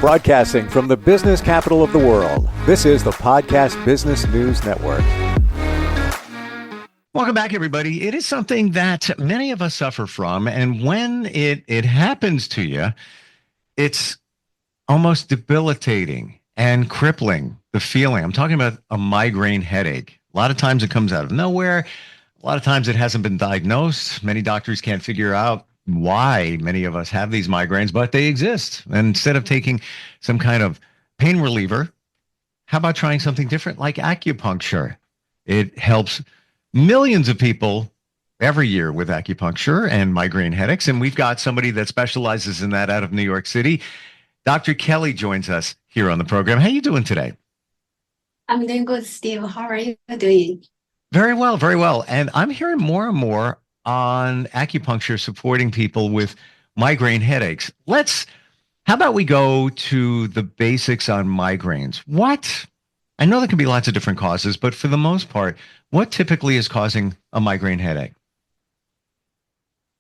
Broadcasting from the business capital of the world, this is the Podcast Business News Network. Welcome back, everybody. It is something that many of us suffer from, and when it happens to you, it's almost debilitating and crippling, the feeling. I'm talking about a migraine headache. A lot of times it comes out of nowhere. A lot of times it hasn't been diagnosed. Many doctors can't figure out why many of us have these migraines, but they exist. And instead of taking some kind of pain reliever, how about trying something different like acupuncture? It helps millions of people every year with acupuncture and migraine headaches. And we've got somebody that specializes in that out of New York City. Dr. Kelly joins us here on the program. How are you doing today? I'm doing good, Steve. How are you doing? Very well, very well. And I'm hearing more and more on acupuncture supporting people with migraine headaches. How about we go to the basics on migraines? I know there can be lots of different causes, but for the most part, what typically is causing a migraine headache?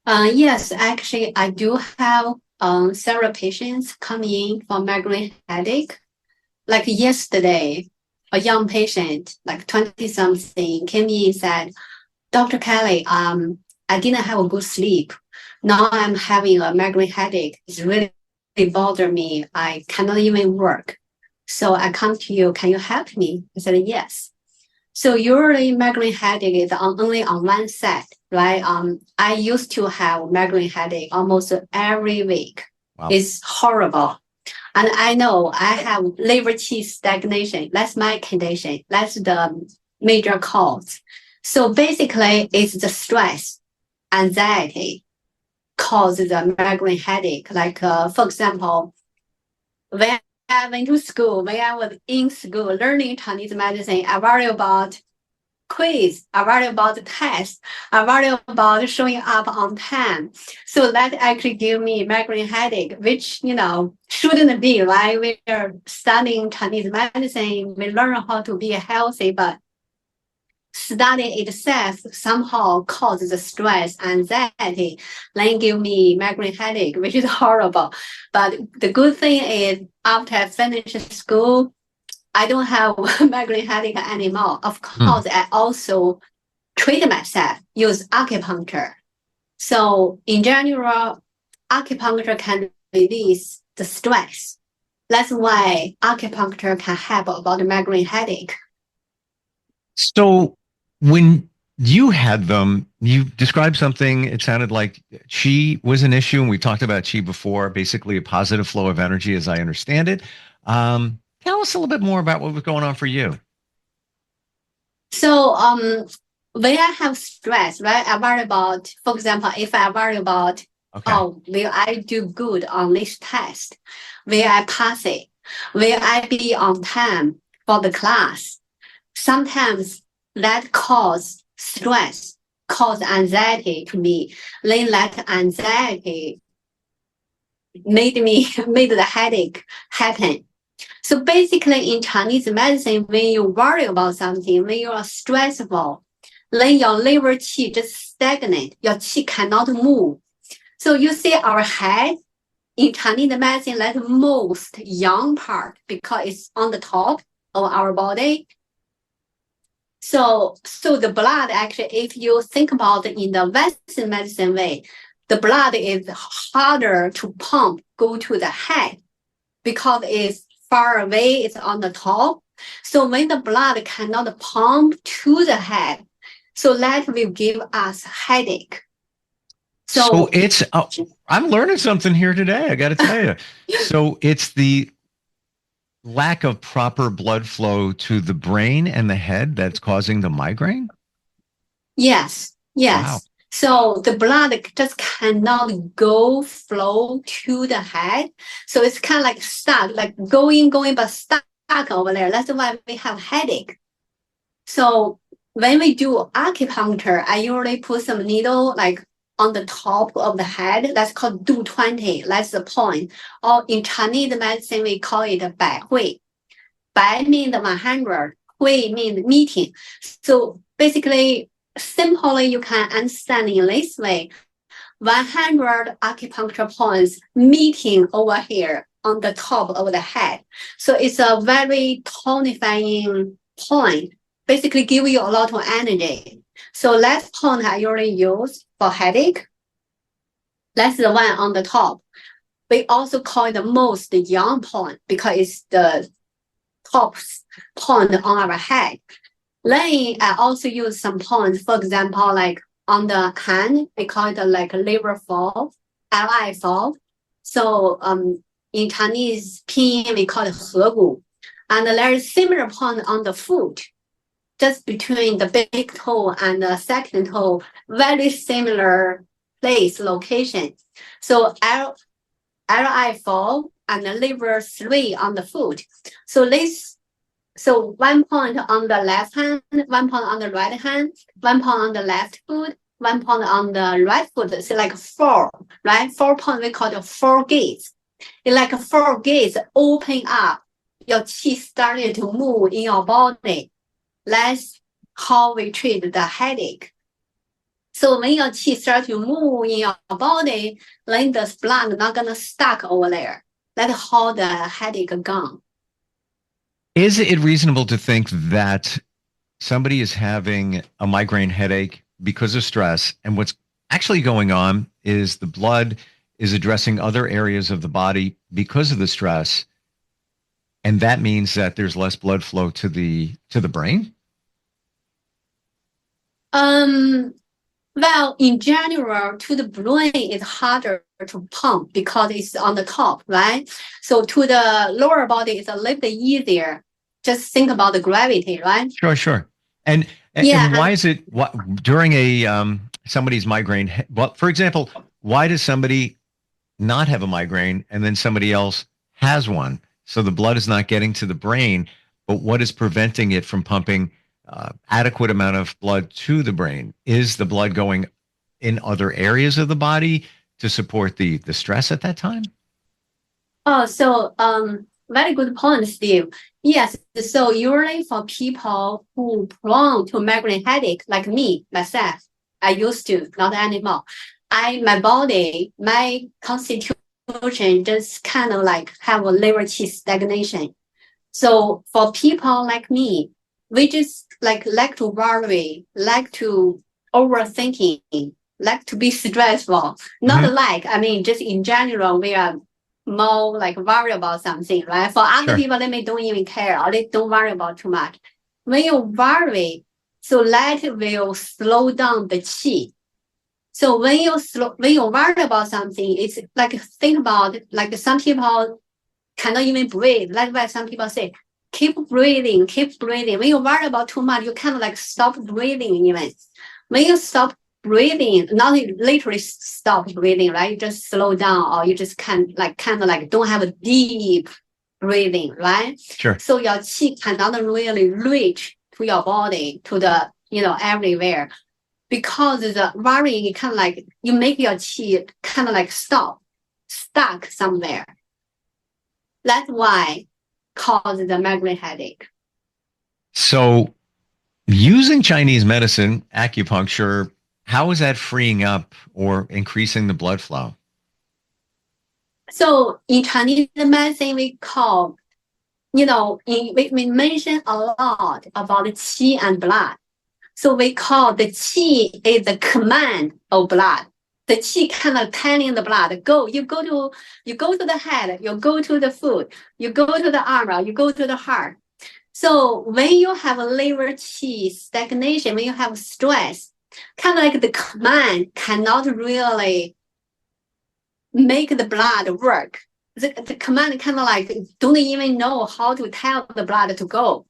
Yes, actually, I do have several patients coming in for migraine headache. Like yesterday, a young patient, like 20-something, came in and said, Dr. Kelly, I didn't have a good sleep. Now I'm having a migraine headache. It's really bothering me. I cannot even work. So I come to you. Can you help me? I said, yes. So usually migraine headache is only on one side, right? I used to have migraine headache almost every week. Wow. It's horrible. And I know I have liver qi stagnation. That's my condition. That's the major cause. So basically, it's the stress, anxiety causes the migraine headache. Like, for example, when I went to school, when I was in school learning Chinese medicine, I worry about quiz, I worry about the test, I worry about showing up on time. So that actually gave me migraine headache, which, shouldn't be, right? We're studying Chinese medicine, we learn how to be healthy, but study itself somehow causes the stress, anxiety, then give me migraine headache, which is horrible. But the good thing is after I finish school, I don't have migraine headache anymore. Of course, I also treat myself, use acupuncture. So in general, acupuncture can release the stress. That's why acupuncture can help about the migraine headache. So when you had them, you described something, it sounded like qi was an issue, and we talked about qi before, basically a positive flow of energy, as I understand it. Tell us a little bit more about what was going on for you. So when I have stress, right, I worry about, for example, if I worry about, will I do good on this test? Will I pass it? Will I be on time for the class? Sometimes that cause stress, cause anxiety to me. Then that anxiety made the headache happen. So basically in Chinese medicine, when you worry about something, when you are stressful, then your liver qi just stagnant. Your qi cannot move. So you see our head in Chinese medicine, that's the most young part because it's on the top of our body. So the blood actually, if you think about it in the Western medicine way, the blood is harder to pump, go to the head because it's far away, it's on the top. So when the blood cannot pump to the head, so that will give us headache. So it's, I'm learning something here today, I got to tell you. So it's the lack of proper blood flow to the brain and the head that's causing the migraine? Yes. Wow. So the blood just cannot flow to the head. So it's kind of like stuck, like going, but stuck over there. That's why we have headache. So when we do acupuncture, I usually put some needle like on the top of the head. That's called 220. That's the point. Or in Chinese medicine, we call it Bai Hui. Bai means 100. Hui means meeting. So basically, simply you can understand in this way. 100 acupuncture points meeting over here on the top of the head. So it's a very tonifying point, basically give you a lot of energy. So that point I usually use for headache. That's the one on the top. We also call it the most young point because it's the top point on our head. Then I also use some points, for example, like on the hand, we call it like liver valve, LI valve. So in Chinese pinyin, we call it 合谷. And there is similar point on the foot, just between the big toe and the second toe, very similar place, location. So LI valve and the liver 3 on the foot. So 1 point on the left hand, 1 point on the right hand, 1 point on the left foot, 1 point on the right foot. So like 4, right? 4 points, we call it 4 gates. It's like 4 gates open up. Your qi started to move in your body. That's how we treat the headache. So when your qi starts to move in your body, then the blood not gonna stuck over there. That's how the headache gone. Is it reasonable to think that somebody is having a migraine headache because of stress, and what's actually going on is the blood is addressing other areas of the body because of the stress, and that means that there's less blood flow to the brain? Well, in general, to the brain, it's harder to pump because it's on the top, right? So to the lower body, it's a little bit easier. Just think about the gravity, right? Sure. And why is it during a somebody's migraine? Well, for example, why does somebody not have a migraine and then somebody else has one? So the blood is not getting to the brain, but what is preventing it from pumping adequate amount of blood to the brain? Is the blood going in other areas of the body to support the stress at that time? Oh, so very good point, Steve. Yes, so usually for people who prone to migraine headache, like me, myself, I used to, not anymore. My body, my constitution just kind of like have a liver qi stagnation. So for people like me, we just like to worry, like to overthinking, like to be stressful. Not like, I mean, just in general, we are more like worry about something, right? For other people, they may don't even care or they don't worry about too much. When you worry, so that will slow down the qi. So when you worry about something, it's like think about like some people cannot even breathe. That's why some people say, keep breathing. When you worry about too much, you kind of like stop breathing even. When you stop breathing, not literally stop breathing, right? You just slow down, or you just kind of like don't have a deep breathing, right? Sure. So your qi cannot really reach to your body, to the, everywhere. Because the worrying, it kind of like, you make your qi kind of like stuck somewhere. That's why causes the migraine headache. So using Chinese medicine, acupuncture, how is that freeing up or increasing the blood flow? So in Chinese medicine, we call, we mention a lot about the qi and blood. So we call the qi is the command of blood. The qi kind of telling the blood, go. You go to the head, you go to the foot, you go to the arm, you go to the heart. So when you have a liver qi stagnation, when you have stress, kind of like the command cannot really make the blood work. The command kind of like don't even know how to tell the blood to go.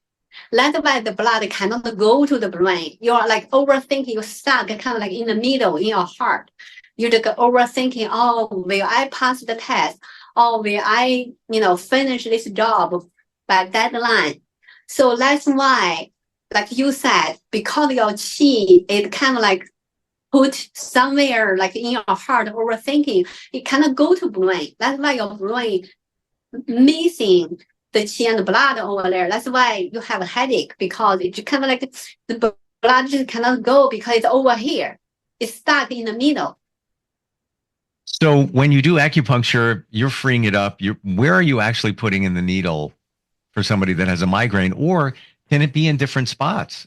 That's why the blood cannot go to the brain. You're like overthinking, you're stuck kind of like in the middle in your heart. You're like overthinking, oh, will I pass the test? Or will I, finish this job by deadline? So that's why, like you said, because your qi is kind of like put somewhere like in your heart, overthinking, it cannot go to brain. That's why your brain missing the qi and the blood over there. That's why you have a headache, because it's kind of like the blood just cannot go because it's over here. It's stuck in the middle. So when you do acupuncture, you're freeing it up. Where are you actually putting in the needle for somebody that has a migraine, or can it be in different spots?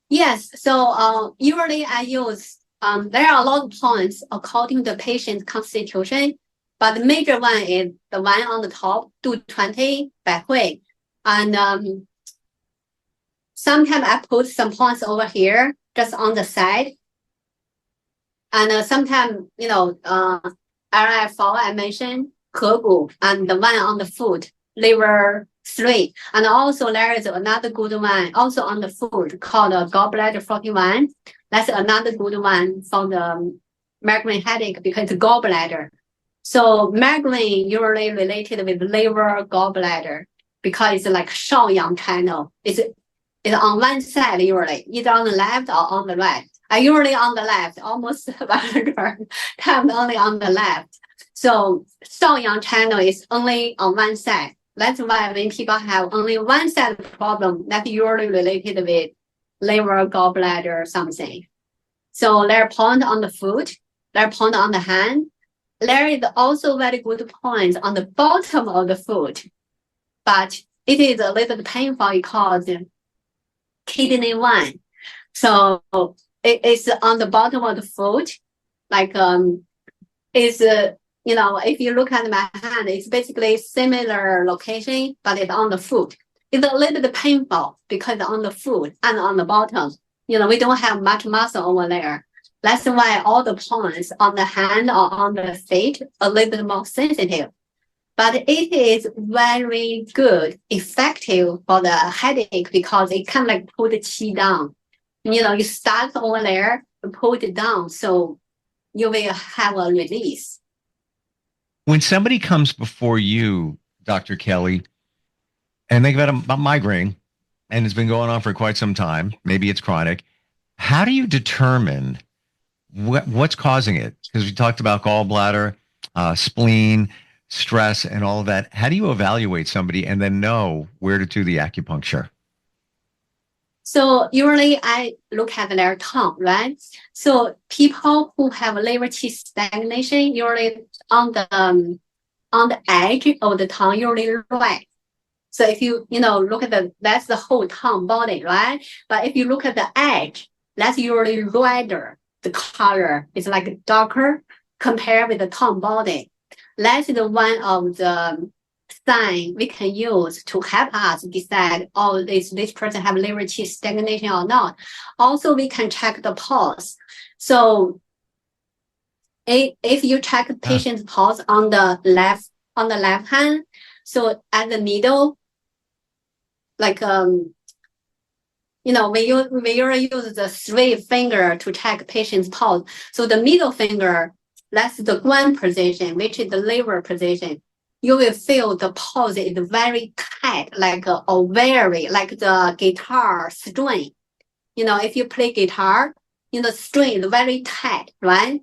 Yes. So usually I use there are a lot of points according to the patient's constitution, but the major one is the one on the top, do 20 百会, and sometimes I put some points over here, just on the side, and sometimes RF4 I mentioned 合谷 and the one on the foot, liver 3. And also there is another good one also on the foot called gallbladder 41. That's another good one for the migraine headache because it's gallbladder. So migraine usually related with liver gallbladder because it's like 少阳 channel. It's on one side usually, either on the left or on the right. I usually on the left, almost 100 times only on the left. So 少阳 channel is only on one side. That's why when people have only one side problem, that's usually related with liver, gallbladder, or something. So there are points on the foot, there are points on the hand. There is also very good points on the bottom of the foot, but it is a little painful because kidney 1. So it's on the bottom of the foot, like it's if you look at my hand, it's basically similar location, but it's on the foot. It's a little bit painful because on the foot and on the bottom, we don't have much muscle over there. That's why all the points on the hand or on the feet are a little bit more sensitive. But it is very good, effective for the headache because it kind of like put the qi down. You start over there, put it down, so you will have a release. When somebody comes before you, Dr. Kelly, and they've got a migraine and it's been going on for quite some time, maybe it's chronic, how do you determine what's causing it? Because we talked about gallbladder, spleen, stress, and all of that. How do you evaluate somebody and then know where to do the acupuncture? So usually I look at their tongue, right? So people who have liver qi stagnation, usually on the edge of the tongue, usually red. So if you look at that's the whole tongue body, right? But if you look at the edge, that's usually redder. The color is like darker compared with the tongue body. That's the one of the sign we can use to help us decide, this person have liver qi stagnation or not. Also, we can check the pulse. So if you check patient's pulse on the left hand, so at the middle, like we usually use the 3 finger to check patient's pulse. So the middle finger, that's the guan position, which is the liver position. You will feel the pulse is very tight, like the guitar string. If you play guitar, the string is very tight, right?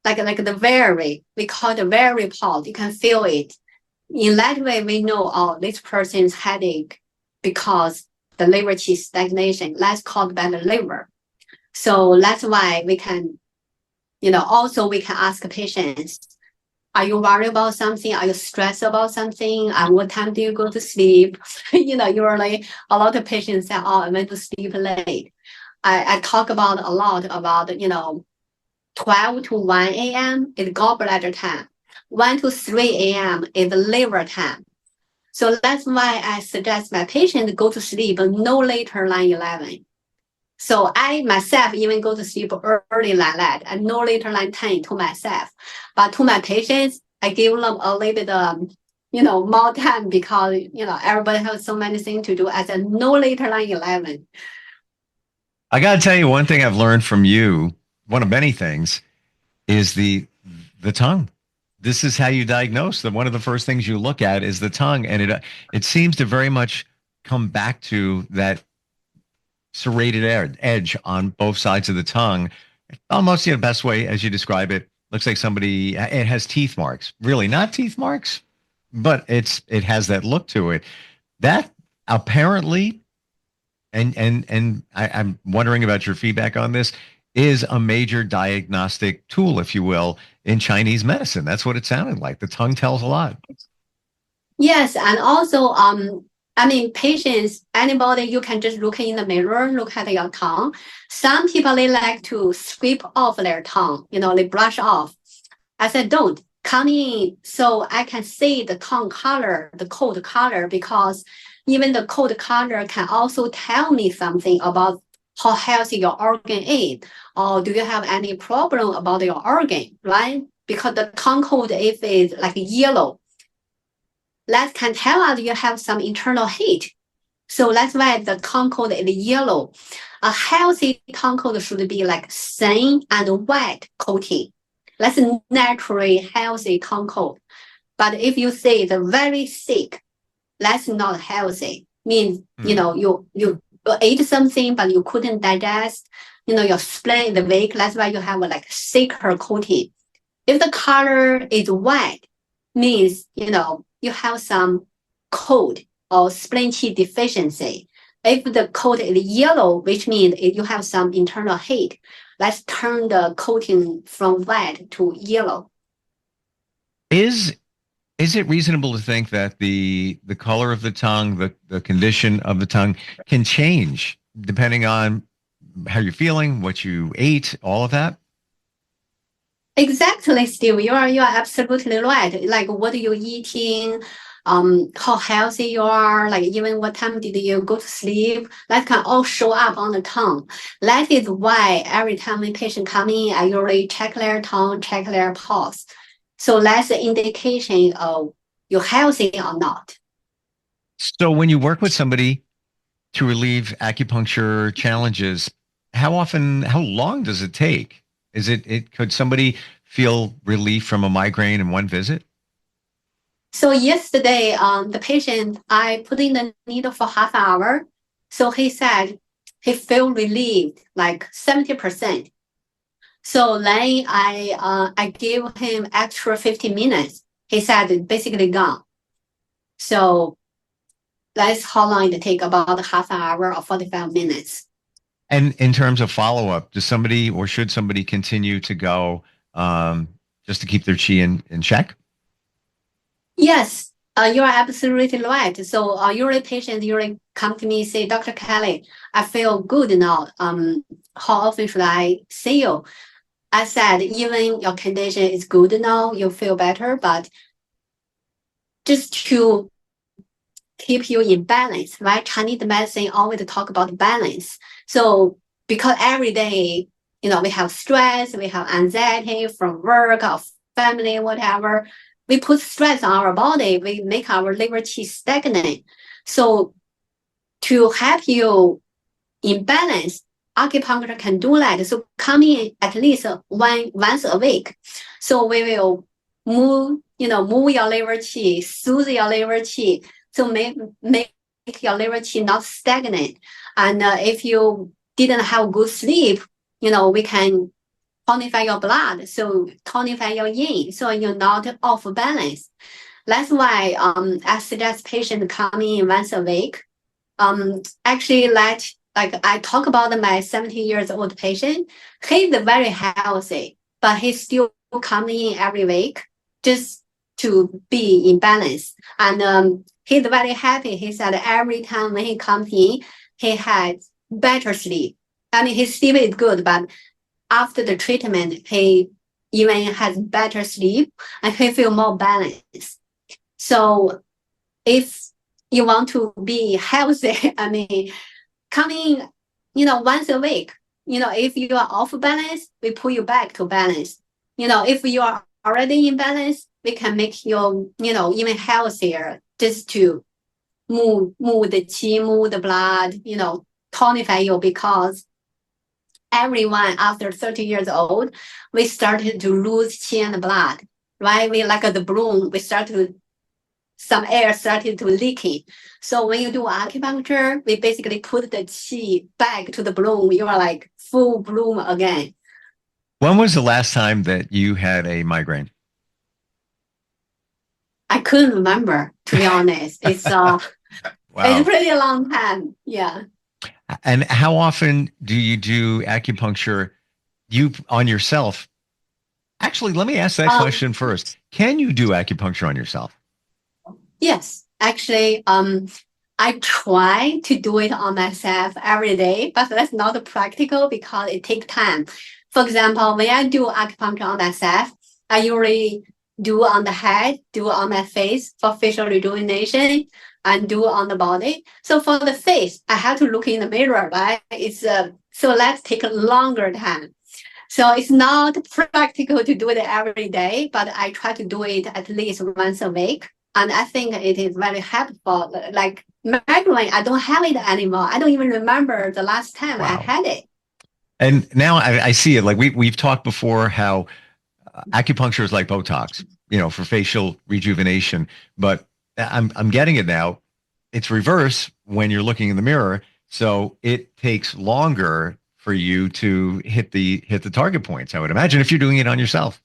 Like we call the very pulse. You can feel it. In that way, we know, this person's headache because the liver qi stagnation, that's caused by the liver. So that's why we can, also we can ask patients, are you worried about something? Are you stressed about something? And what time do you go to sleep? Usually a lot of patients say, I went to sleep late. I talk a lot about 12 to 1 a.m. is gallbladder time. 1 to 3 a.m. is liver time. So that's why I suggest my patients go to sleep no later than 11. So I myself even go to sleep early like that, and no later than 10 to myself. But to my patients, I give them a little bit, more time because, everybody has so many things to do. I said no later than 11. I got to tell you, one thing I've learned from you, one of many things, is the tongue. This is how you diagnose them. One of the first things you look at is the tongue, and it seems to very much come back to that serrated edge on both sides of the tongue. Almost the best way, as you describe it, looks like it has teeth marks. Really, not teeth marks, but it has that look to it. That apparently, and I'm wondering about your feedback on this. is a major diagnostic tool, if you will, in Chinese medicine. That's what it sounded like. The tongue tells a lot. Yes, and also, I mean, patients, anybody, you can just look in the mirror, look at your tongue. Some people, they like to sweep off their tongue, they brush off. I said, don't come in so I can see the tongue color, the cold color, because even the cold color can also tell me something about how healthy your organ is, or do you have any problem about your organ, right? Because the tongue cold, if it's like yellow, that can tell us you have some internal heat. So that's why the tongue coat is yellow. A healthy tongue coat should be like thin and wet coating. That's a naturally healthy tongue coat. But if you say it's very thick, that's not healthy. Means, you ate something, but you couldn't digest, your spleen is weak. That's why you have a like thicker coating. If the color is white, means, you have some cold or spleen qi deficiency. If the coat is yellow, which means you have some internal heat, let's turn the coating from white to yellow. Is it reasonable to think that the color of the tongue, the condition of the tongue can change depending on how you're feeling, what you ate, all of that? Exactly, Steve. You are absolutely right. Like what you're eating, how healthy you are, like even what time did you go to sleep, that can all show up on the tongue. That is why every time a patient come in, I usually check their tongue, check their pulse. So that's the indication of you're healthy or not. So when you work with somebody to relieve acupuncture challenges, how long does it take? Could somebody feel relief from a migraine in one visit? So yesterday, the patient, I put in the needle for half an hour. So he said he felt relieved, like 70%. So then I gave him extra 15 minutes. He said it's basically gone. So that's how long it take, about half an hour or 45 minutes. And in terms of follow-up, should somebody continue to go just to keep their chi in check? Yes, you are absolutely right. So usually patients usually come to me and say, Dr. Kelly, I feel good now. How often should I see you? I said, even your condition is good now, you feel better, but just to keep you in balance, right? Chinese medicine always talk about balance. So because every day, we have stress, we have anxiety from work or family, whatever. We put stress on our body, we make our liver qi stagnant. So to help you in balance, acupuncture can do that. So come in at least once a week. So we will move your liver qi, soothe your liver qi, to make your liver qi not stagnant. And if you didn't have good sleep, we can tonify your blood, so tonify your yin, so you're not off balance. That's why I suggest patients come in once a week. Actually, like I talk about my 70 years old patient, he's very healthy, but he's still coming in every week just to be in balance. And he's very happy. He said every time when he comes in, he has better sleep. I mean, his sleep is good, but after the treatment, he even has better sleep and he feel more balanced. So if you want to be healthy, I mean, come in, once a week. If you are off balance, we pull you back to balance. If you are already in balance, we can make you, even healthier, just to move the qi, move the blood, tonify you, because everyone after 30 years old, we started to lose qi and blood, right? We like the balloon, some air started to leaking. So when you do acupuncture, we basically put the qi back to the balloon. You are like full bloom again. When was the last time that you had a migraine? I couldn't remember, to be honest. It's Wow. It's a pretty long time. Yeah. And how often do you do acupuncture you on yourself. Actually, let me ask that question first. Can you do acupuncture on yourself? Yes, actually, I try to do it on myself every day, but that's not practical because it takes time. For example, when I do acupuncture on myself, I usually do on the head, do on my face for facial rejuvenation, and do on the body. So for the face, I have to look in the mirror, right? So let's take a longer time. So it's not practical to do it every day, but I try to do it at least once a week. And I think it is very helpful. Like migraine, I don't have it anymore. I don't even remember the last time I had it. And now I see it. Like we've talked before how acupuncture is like Botox, for facial rejuvenation. But I'm getting it now. It's reverse when you're looking in the mirror. So it takes longer for you to hit the target points, I would imagine, if you're doing it on yourself.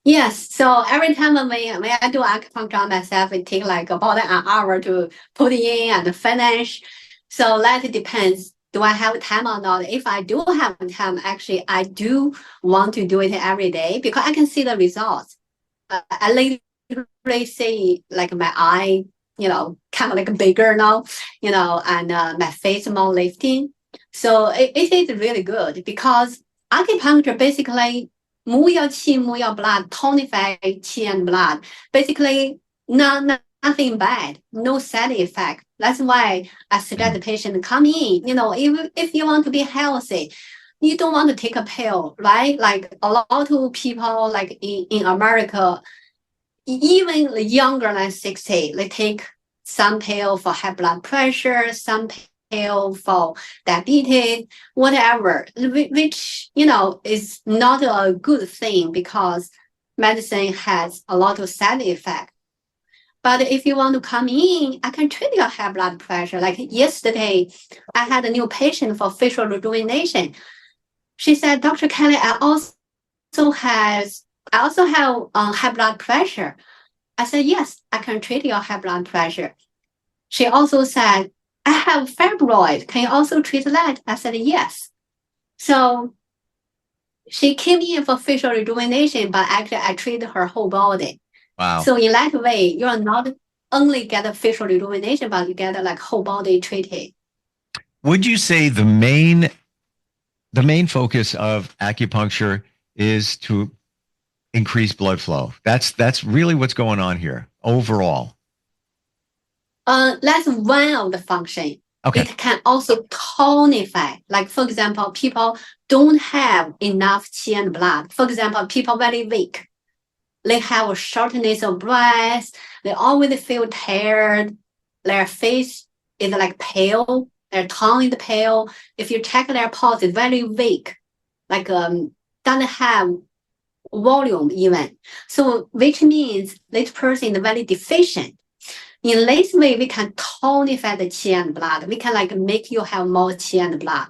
Yes. So every time when I do acupuncture on myself, it takes like about an hour to put in and finish. So that depends. Do I have time or not? If I do have time, actually, I do want to do it every day because I can see the results. I literally see like my eye, kind of like bigger now, and my face more lifting. So it is really good because acupuncture basically move your qi, move your blood, tonify qi and blood. Basically, nothing bad, no side effect. That's why I suggest the patient come in. If you want to be healthy, you don't want to take a pill, right? Like a lot of people, like in America, even younger than 60, they take some pill for high blood pressure, some pill for diabetes, whatever, which, is not a good thing because medicine has a lot of side effects. But if you want to come in, I can treat your high blood pressure. Like yesterday, I had a new patient for facial rejuvenation. She said, Dr. Kelly, I also have high blood pressure. I said, yes, I can treat your high blood pressure. She also said, I have fibroid. Can you also treat that? I said, yes. So she came in for facial rejuvenation, but actually I treated her whole body. Wow. So in that way, you are not only get a facial rejuvenation, but you get like whole body treated. Would you say the main focus of acupuncture is to increase blood flow? That's really what's going on here overall. That's one of the function. Okay. It can also tonify. Like for example, people don't have enough qi and blood. For example, people very weak. They have a shortness of breath. They always feel tired. Their face is like pale. Their tongue is pale. If you check their pulse, it's very weak. Like doesn't have volume even. So which means this person is very deficient. In this way, we can tonify the qi and blood. We can like make you have more qi and blood.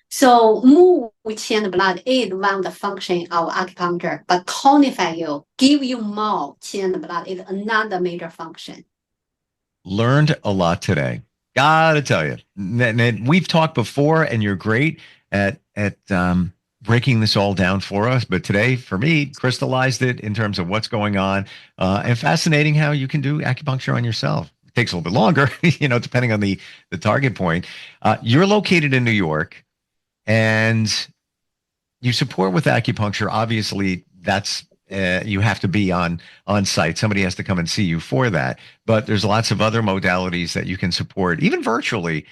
So move qi and blood is one of the function of acupuncture, but tonify you, give you more qi and blood is another major function. Learned a lot today. Gotta tell you, we've talked before, and you're great at breaking this all down for us. But today, for me, crystallized it in terms of what's going on, and fascinating how you can do acupuncture on yourself. It takes a little bit longer, depending on the target point. You're located in New York, and you support with acupuncture. Obviously, that's you have to be on site. Somebody has to come and see you for that. But there's lots of other modalities that you can support, even virtually,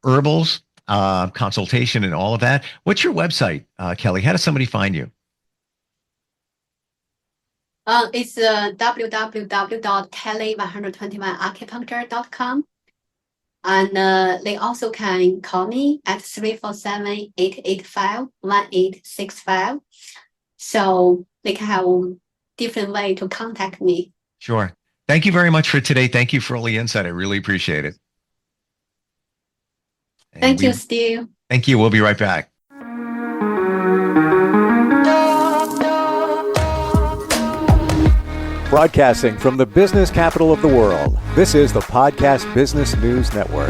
herbals, consultation, and all of that. What's your website, Kelly? How does somebody find you? It's www.kelly121acupuncture.com. And they also can call me at 347-885-1865. So they can have different way to contact me. Sure. Thank you very much for today. Thank you for all the insight. I really appreciate it. Thank you, Steve. Thank you. We'll be right back. Broadcasting from the business capital of the world, this is the Podcast Business News Network.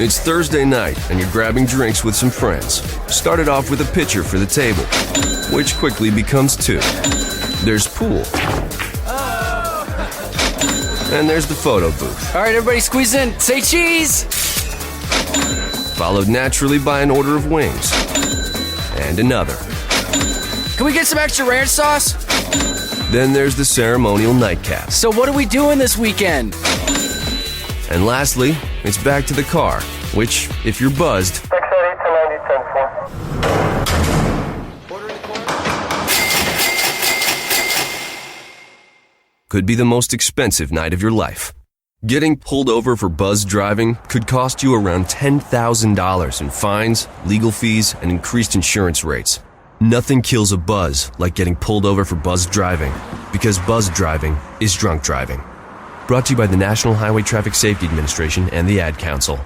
It's Thursday night and you're grabbing drinks with some friends. Started off with a pitcher for the table, which quickly becomes 2. There's pool. And there's the photo booth. All right, everybody squeeze in. Say cheese! Followed naturally by an order of wings. And another. Can we get some extra ranch sauce? Then there's the ceremonial nightcap. So what are we doing this weekend? And lastly, it's back to the car, which, if you're buzzed, could be the most expensive night of your life. Getting pulled over for buzz driving could cost you around $10,000 in fines, legal fees, and increased insurance rates. Nothing kills a buzz like getting pulled over for buzz driving, because buzz driving is drunk driving. Brought to you by the National Highway Traffic Safety Administration and the Ad Council.